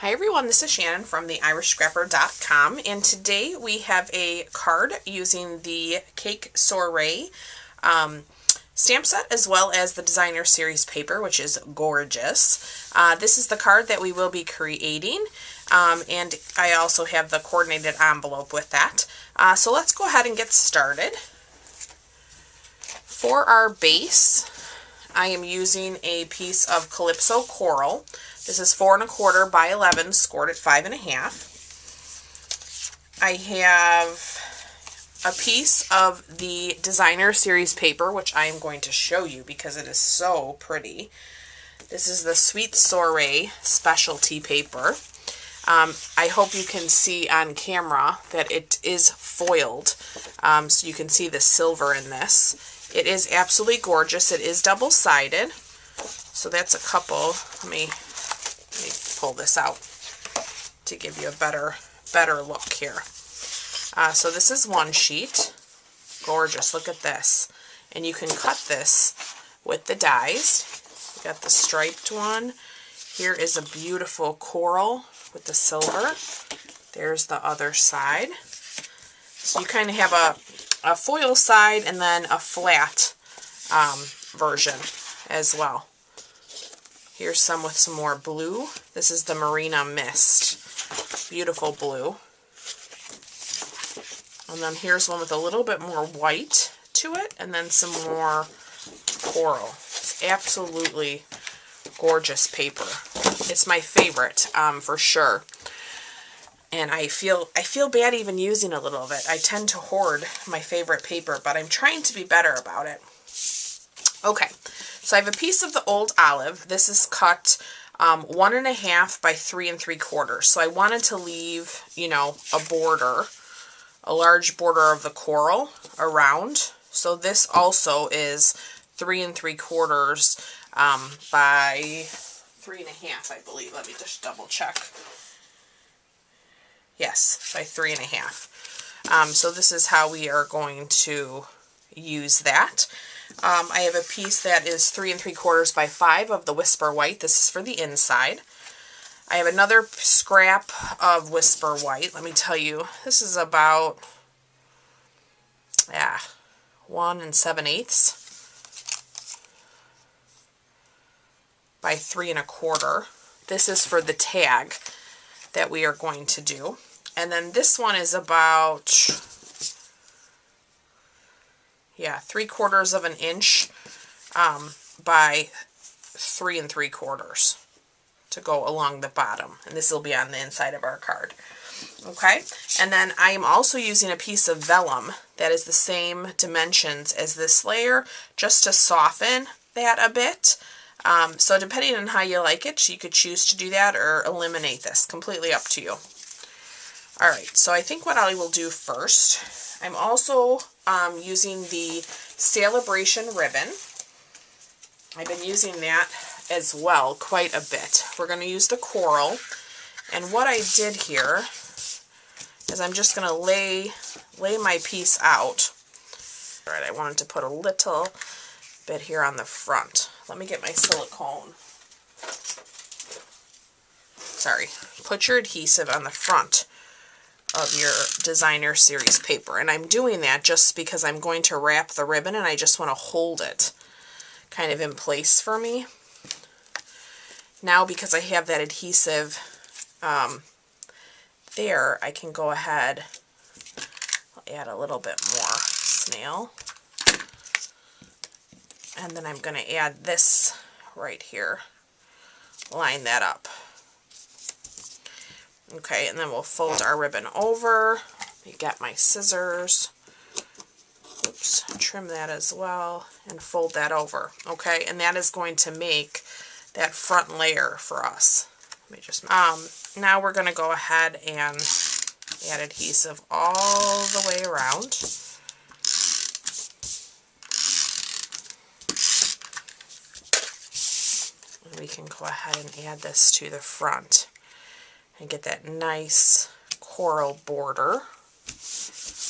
Hi everyone, this is Shannon from theirishscrapper.com, and today we have a card using the Cake Soiree stamp set as well as the designer series paper, which is gorgeous. This is the card that we will be creating, and I also have the coordinated envelope with that. So let's go ahead and get started. For our base, I am using a piece of Calypso Coral. This is 4 1/4 by 11, scored at 5 1/2. I have a piece of the designer series paper, which I am going to show you because it is so pretty. This is the Sweet Soiree specialty paper. I hope you can see on camera that it is foiled, so you can see the silver in this. It is absolutely gorgeous. It is double-sided, so that's a couple. Let me pull this out to give you a better look here. So this is one sheet. Gorgeous. Look at this. And you can cut this with the dies. You got the striped one. Here is a beautiful coral with the silver. There's the other side. So you kind of have a foil side and then a flat version as well. Here's some with some more blue. This is the Marina Mist. Beautiful blue. And then here's one with a little bit more white to it, and then some more coral. It's absolutely gorgeous paper. It's my favorite, for sure. And I feel bad even using a little of it. I tend to hoard my favorite paper, but I'm trying to be better about it. Okay, so I have a piece of the old olive. This is cut 1 1/2 by 3 3/4. So I wanted to leave, you know, a border, a large border of the coral around. So this also is 3 3/4 by 3 1/2, I believe. Let me just double check. Yes, by 3 1/2. So this is how we are going to use that. I have a piece that is 3 3/4 by 5 of the Whisper White. This is for the inside. I have another scrap of Whisper White. Let me tell you, this is about 1 7/8 by 3 1/4. This is for the tag that we are going to do. And then this one is about 3/4 of an inch by 3 3/4 to go along the bottom. And this will be on the inside of our card. Okay, and then I am also using a piece of vellum that is the same dimensions as this layer, just to soften that a bit. So depending on how you like it, you could choose to do that or eliminate this. Completely up to you. Alright, so I think what I will do first, I'm also using the Celebration ribbon. I've been using that as well quite a bit. We're going to use the coral, and what I did here is I'm just going to lay my piece out. Alright, I wanted to put a little bit here on the front. Let me get my silicone. Sorry. Put your adhesive on the front of your designer series paper, and I'm doing that just because I'm going to wrap the ribbon and I just want to hold it kind of in place for me. Now, because I have that adhesive there, I can go ahead, I'll add a little bit more snail, and then I'm going to add this right here, line that up. Okay, and then we'll fold our ribbon over. I got my scissors. Oops, trim that as well and fold that over. Okay, and that is going to make that front layer for us. Let me just now we're going to go ahead and add adhesive all the way around. And we can go ahead and add this to the front and get that nice coral border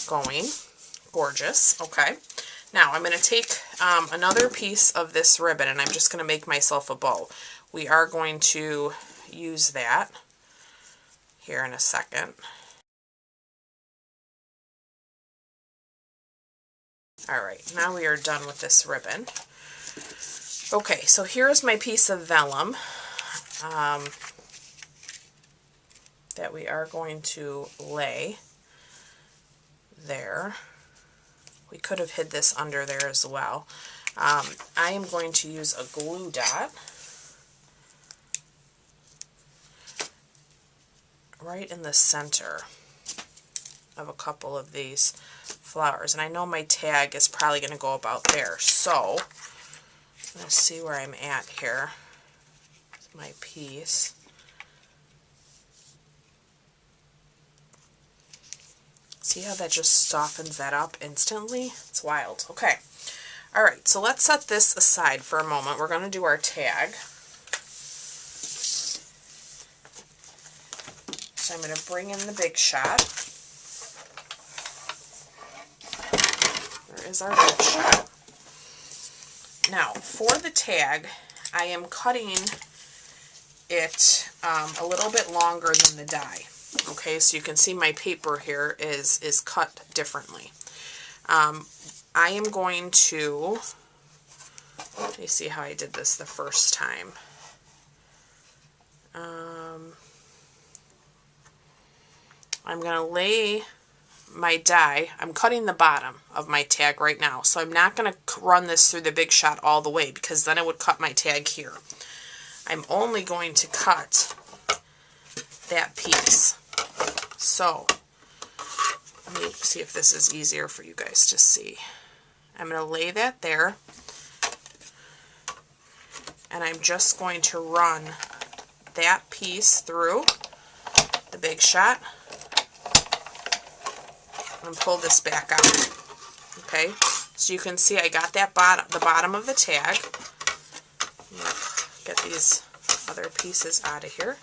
going. Gorgeous. Okay, now I'm going to take another piece of this ribbon, and I'm just going to make myself a bow. We are going to use that here in a second. Alright, now we are done with this ribbon. Okay, so here's my piece of vellum that we are going to lay there. We could have hid this under there as well. I am going to use a glue dot right in the center of a couple of these flowers. And I know my tag is probably going to go about there. So, let's see where I'm at here with my piece. See how that just softens that up instantly? It's wild. Okay. Alright, so let's set this aside for a moment. We're going to do our tag. So I'm going to bring in the big shot. There is our big shot. Now, for the tag, I am cutting it a little bit longer than the die. Okay, so you can see my paper here is cut differently. I am going to, let me see how I did this the first time. I'm going to lay my die, I'm cutting the bottom of my tag right now, so I'm not going to run this through the big shot all the way because then it would cut my tag here. I'm only going to cut that piece. So, let me see if this is easier for you guys to see. I'm going to lay that there, and I'm just going to run that piece through the big shot and pull this back out. Okay, so you can see I got that the bottom of the tag. I'm going to get these other pieces out of here.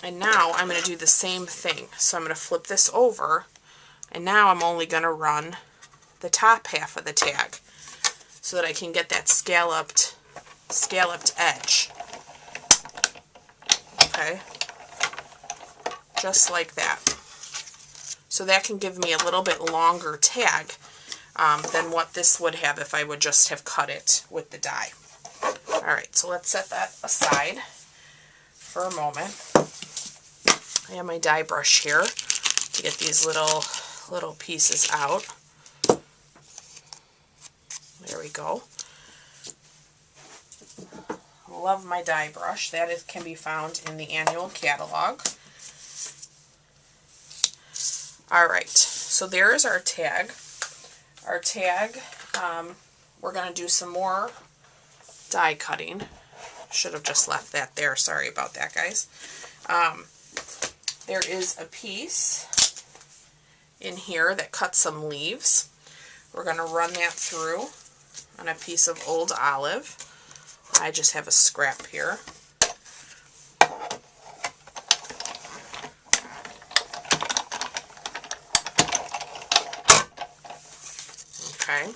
And now I'm going to do the same thing. So I'm going to flip this over, and now I'm only going to run the top half of the tag so that I can get that scalloped edge. Okay, just like that. So that can give me a little bit longer tag than what this would have if I would just have cut it with the die. Alright, so let's set that aside for a moment. I have my die brush here to get these little pieces out. There we go. Love my die brush. That can be found in the annual catalog. Alright, so there is our tag. Our tag, we're going to do some more die cutting. Should have just left that there. Sorry about that, guys. There is a piece in here that cuts some leaves. We're going to run that through on a piece of old olive. I just have a scrap here. Okay.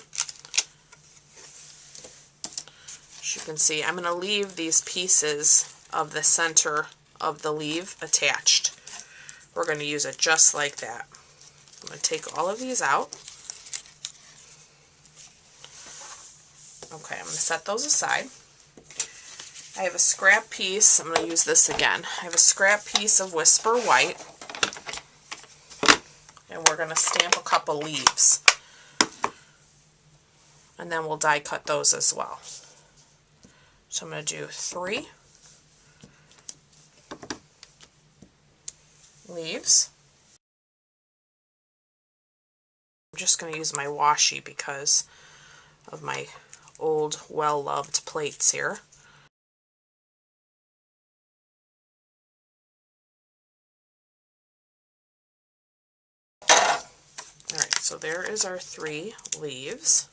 As you can see, I'm going to leave these pieces of the center of the leaf attached. We're going to use it just like that. I'm going to take all of these out. Okay, I'm going to set those aside. I have a scrap piece. I'm going to use this again. I have a scrap piece of Whisper White. And we're going to stamp a couple leaves. And then we'll die cut those as well. So I'm going to do 3 leaves. I'm just going to use my washi because of my old well-loved plates here. Alright, so there is our 3 leaves.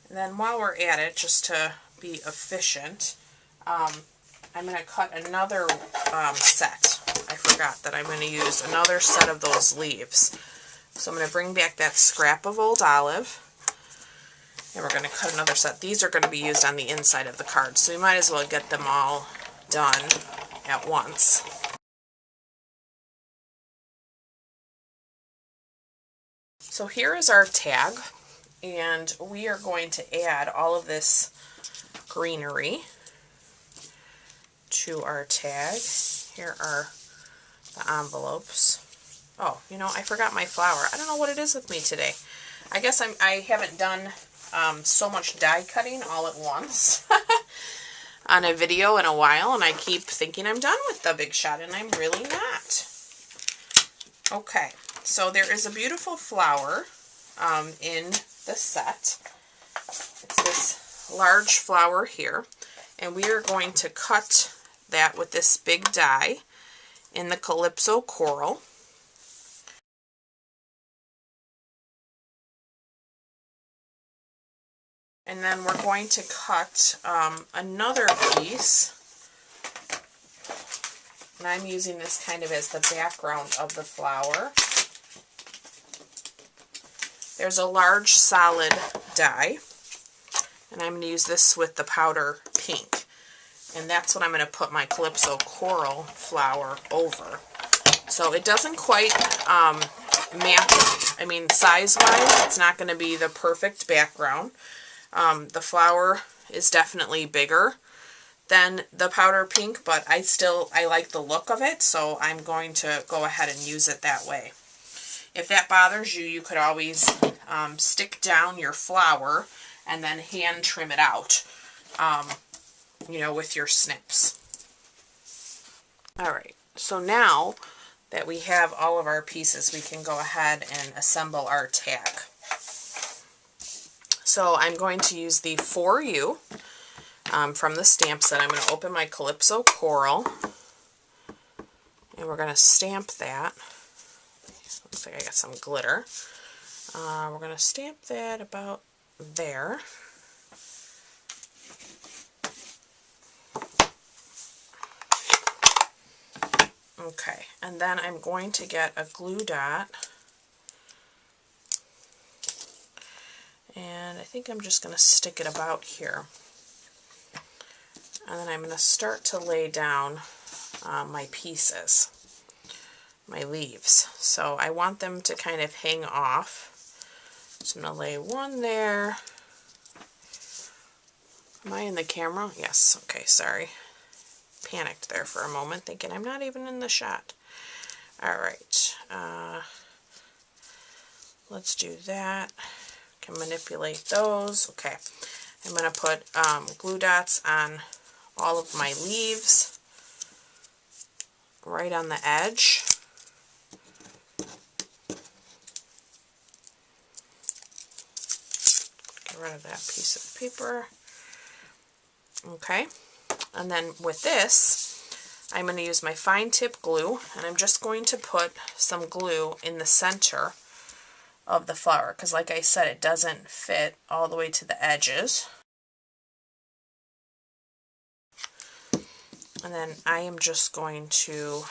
And then while we're at it, just to be efficient, I'm going to cut another set. I forgot that I'm going to use another set of those leaves. So I'm going to bring back that scrap of old olive, And we're going to cut another set. These are going to be used on the inside of the card, so we might as well get them all done at once. So here is our tag, and we are going to add all of this greenery to our tag. Here are the envelopes. Oh, you know, I forgot my flower. I don't know what it is with me today. I guess I haven't done so much die cutting all at once on a video in a while, and I keep thinking I'm done with the Big Shot, and I'm really not. Okay, so there is a beautiful flower in the set. It's this large flower here, and we are going to cut that with this big die in the Calypso Coral. And then we're going to cut another piece, and I'm using this kind of as the background of the flower. There's a large solid die, and I'm going to use this with the powder pink. And that's what I'm going to put my Calypso Coral flower over. So it doesn't quite match, I mean, size-wise, it's not going to be the perfect background. The flower is definitely bigger than the powder pink, but I like the look of it, so I'm going to go ahead and use it that way. If that bothers you, you could always stick down your flower and then hand trim it out, you know, with your snips. Alright, so now that we have all of our pieces, we can go ahead and assemble our tag. So I'm going to use the For You from the stamp set. I'm going to open my Calypso Coral, and we're going to stamp that. Looks like I got some glitter. We're going to stamp that about there. Okay, and then I'm going to get a glue dot. And I think I'm just going to stick it about here. And then I'm going to start to lay down my pieces, my leaves. So I want them to kind of hang off. So I'm going to lay one there. Am I in the camera? Yes. Okay, sorry. Panicked there for a moment, thinking I'm not even in the shot. Alright. Let's do that. Can manipulate those. Okay, I'm going to put glue dots on all of my leaves right on the edge. Get rid of that piece of paper. Okay, and then with this, I'm going to use my fine tip glue, and I'm just going to put some glue in the center of the flower, because like I said, it doesn't fit all the way to the edges. And then I am just going to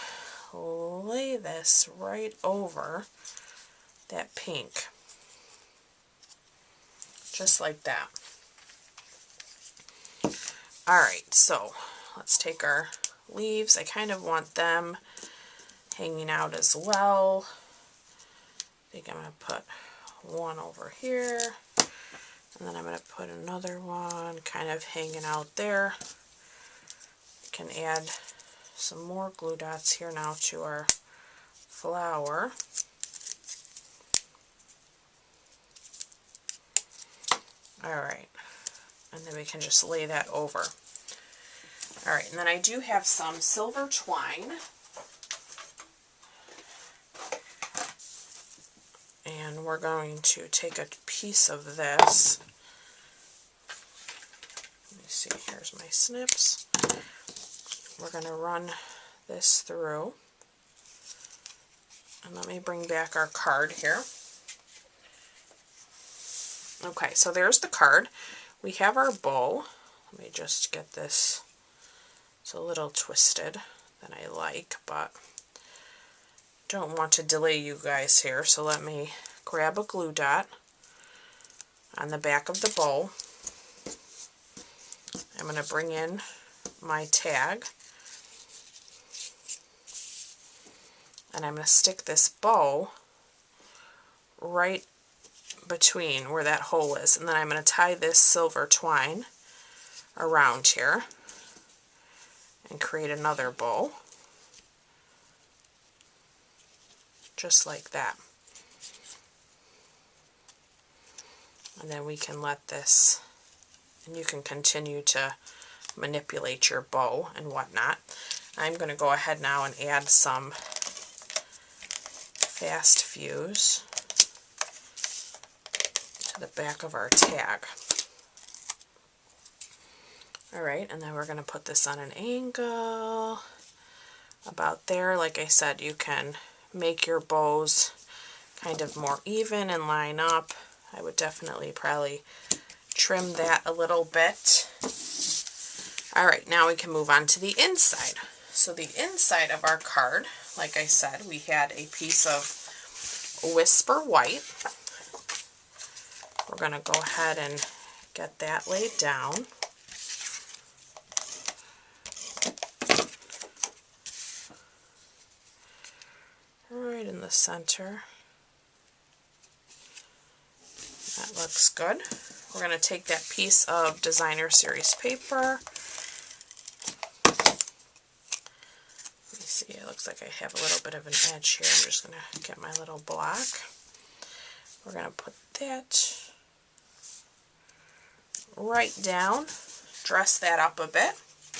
lay this right over that pink, just like that. Alright, so let's take our leaves. I kind of want them hanging out as well. I think I'm going to put one over here, and then I'm going to put another one kind of hanging out there. Can add some more glue dots here now to our flower. Alright, and then we can just lay that over. Alright, and then I do have some silver twine. And we're going to take a piece of this. Let me see, here's my snips. We're going to run this through. And let me bring back our card here. Okay, so there's the card. We have our bow. Let me just get this. It's a little twisted than I like, but don't want to delay you guys here, so let me grab a glue dot. on the back of the bow. I'm going to bring in my tag, and I'm going to stick this bow right between where that hole is, and then I'm going to tie this silver twine around here and create another bow, just like that. And then we can let this, and you can continue to manipulate your bow and whatnot. I'm going to go ahead now and add some fast fuse to the back of our tag. Alright, and then we're going to put this on an angle about there. Like I said, you can make your bows kind of more even and line up. I would definitely probably trim that a little bit. Alright, now we can move on to the inside. So the inside of our card, like I said, we had a piece of Whisper White. We're going to go ahead and get that laid down. Right in the center. That looks good. We're going to take that piece of Designer Series paper. Let me see, it looks like I have a little bit of an edge here. I'm just going to get my little block. We're going to put that right down, dress that up a bit.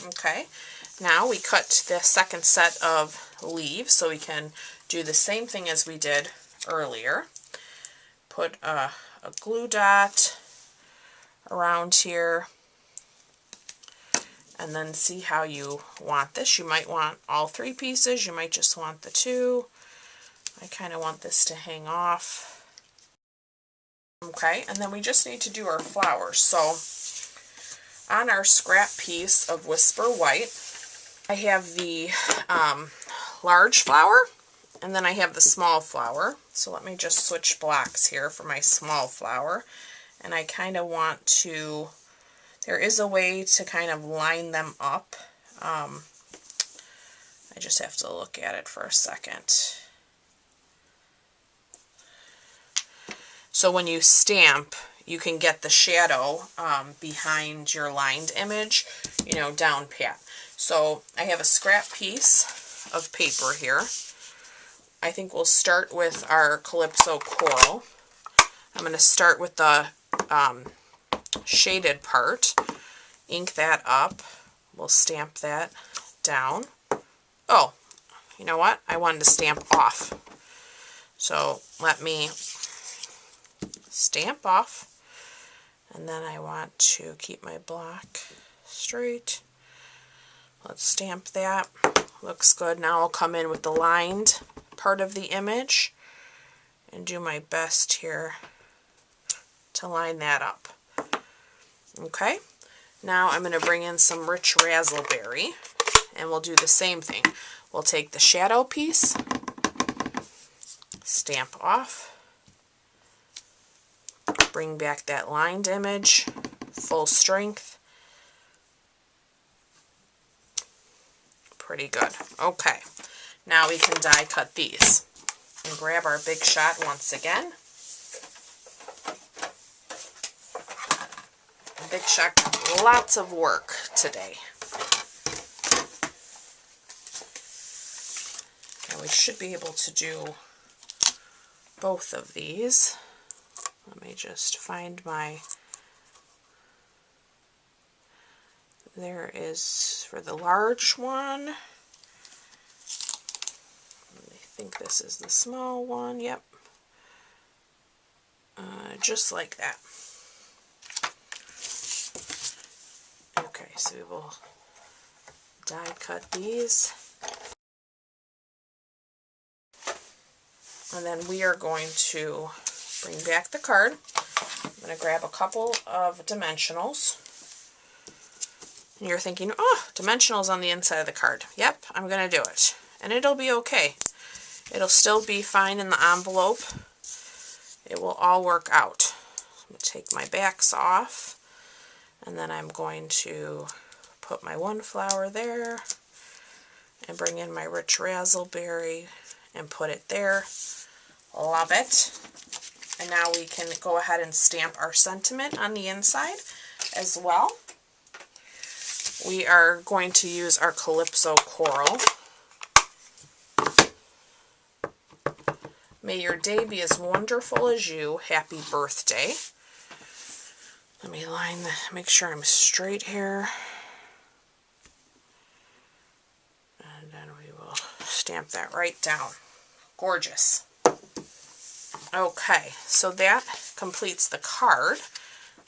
Okay, now we cut the second set of leaves so we can do the same thing as we did earlier. Put a glue dot around here, and then see how you want this. You might want all 3 pieces, you might just want the 2. I kind of want this to hang off. Okay, and then we just need to do our flowers. So on our scrap piece of Whisper White, I have the large flower, and then I have the small flower. So let me just switch blocks here for my small flower. And I kind of want to, there is a way to kind of line them up. I just have to look at it for a second. So when you stamp, you can get the shadow behind your lined image, you know, down pat. So I have a scrap piece of paper here. I think we'll start with our Calypso Coral. I'm going to start with the shaded part, ink that up, we'll stamp that down. Oh, you know what? I wanted to stamp off. So let me stamp off, and then I want to keep my block straight. Let's stamp that. Looks good. Now I'll come in with the lined part of the image and do my best here to line that up. Okay, now I'm going to bring in some rich razzleberry, and we'll do the same thing. We'll take the shadow piece, stamp off, bring back that lined image, full strength. Pretty good. Okay, now we can die cut these. And grab our Big Shot once again. Big Shot got lots of work today. And we should be able to do both of these. Let me just find my, there is for the large one. I think this is the small one, yep. Just like that. Okay, so we will die cut these. And then we are going to bring back the card. I'm going to grab a couple of dimensionals. And you're thinking, oh, dimensionals on the inside of the card. Yep, I'm going to do it. And it'll be okay. It'll still be fine in the envelope. It will all work out. take my backs off, and then I'm going to put my one flower there and bring in my rich razzleberry and put it there. Love it. And now we can go ahead and stamp our sentiment on the inside as well. We are going to use our Calypso coral. May your day be as wonderful as you. Happy birthday. Let me make sure I'm straight here. And then we will stamp that right down. Gorgeous. Okay, so that completes the card.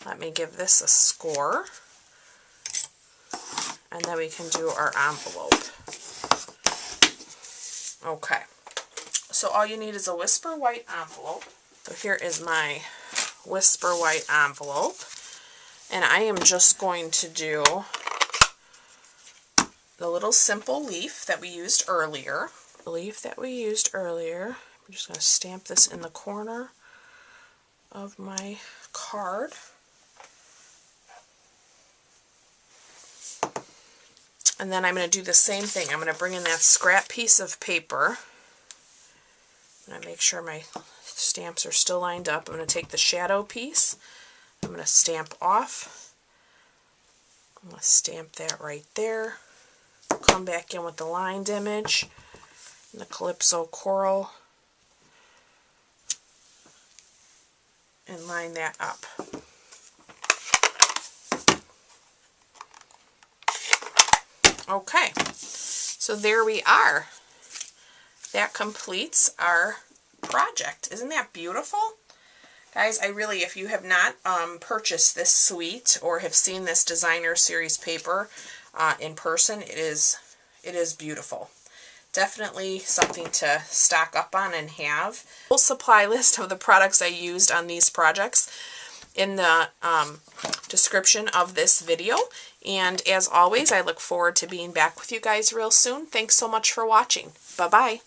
Let me give this a score. And then we can do our envelope. Okay, so all you need is a Whisper White envelope. So here is my Whisper White envelope. And I am just going to do the little simple leaf that we used earlier. The leaf that we used earlier. I'm just going to stamp this in the corner of my card. And then I'm going to do the same thing. I'm going to bring in that scrap piece of paper. I'm going to make sure my stamps are still lined up. I'm going to take the shadow piece. I'm going to stamp off. I'm going to stamp that right there. Come back in with the lined image and the Calypso coral and line that up. Okay, so there we are. That completes our project. Isn't that beautiful? Guys, I really, if you have not purchased this suite or have seen this designer series paper in person, it is beautiful. Definitely something to stock up on and have. Full supply list of the products I used on these projects in the description of this video. And as always, I look forward to being back with you guys real soon. Thanks so much for watching. Bye-bye.